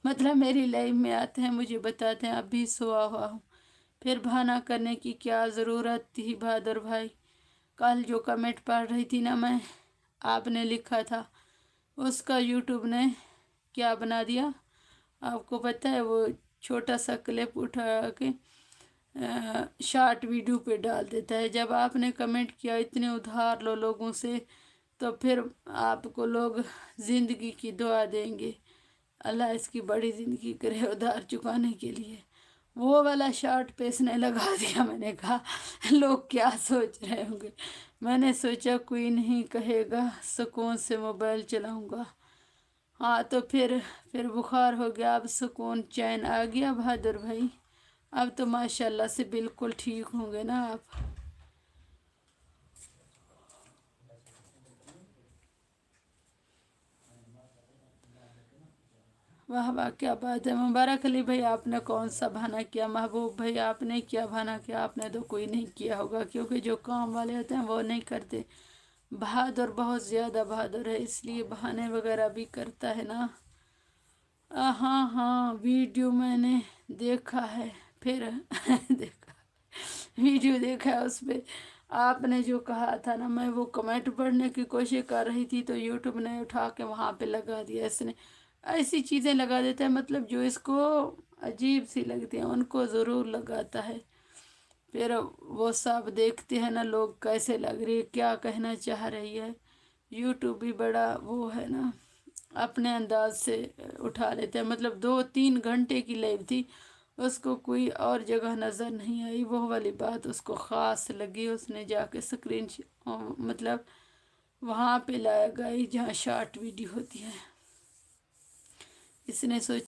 मतलब मेरी लाइफ में आते हैं, मुझे बताते हैं अभी सोया हुआ हूँ। फिर बहाना करने की क्या ज़रूरत थी बहादुर भाई। कल जो कमेंट पढ़ रही थी ना मैं, आपने लिखा था, उसका यूट्यूब ने क्या बना दिया आपको पता है? वो छोटा सा क्लिप उठा के शॉर्ट वीडियो पे डाल देता है। जब आपने कमेंट किया इतने उधार लो लोगों से, तो फिर आपको लोग ज़िंदगी की दुआ देंगे, अल्लाह इसकी बड़ी ज़िंदगी करे उधार चुकाने के लिए। वो वाला शॉर्ट पे इसने लगा दिया। मैंने कहा लोग क्या सोच रहे होंगे। मैंने सोचा कोई नहीं कहेगा, सुकून से मोबाइल चलाऊंगा। हाँ तो फिर बुखार हो गया, अब सुकून चैन आ गया बहादुर भाई। अब तो माशाल्लाह से बिल्कुल ठीक होंगे ना आप। वाह वाह, क्या बात है। मुबारक अली भाई, आपने कौन सा बहाना किया? महबूब भाई, आपने क्या बहाना किया? आपने तो कोई नहीं किया होगा, क्योंकि जो काम वाले होते हैं वो नहीं करते। बहादुर बहुत ज़्यादा बहादुर है, इसलिए बहाने वगैरह भी करता है ना। हाँ हाँ, वीडियो मैंने देखा है। फिर देखा, वीडियो देखा है, उस पे आपने जो कहा था ना, मैं वो कमेंट पढ़ने की कोशिश कर रही थी तो यूट्यूब ने उठा के वहाँ पे लगा दिया। इसने ऐसी चीज़ें लगा देता है, मतलब जो इसको अजीब सी लगती हैं उनको ज़रूर लगाता है। फिर वो सब देखते हैं ना लोग, कैसे लग रही है, क्या कहना चाह रही है। यूट्यूब भी बड़ा वो है ना, अपने अंदाज से उठा लेते हैं। मतलब 2-3 घंटे की लाइव थी, उसको कोई और जगह नज़र नहीं आई, वो वाली बात उसको ख़ास लगी। उसने जाके स्क्रीन मतलब वहाँ पे लाया गई जहाँ शॉर्ट वीडियो होती है। इसने सोचा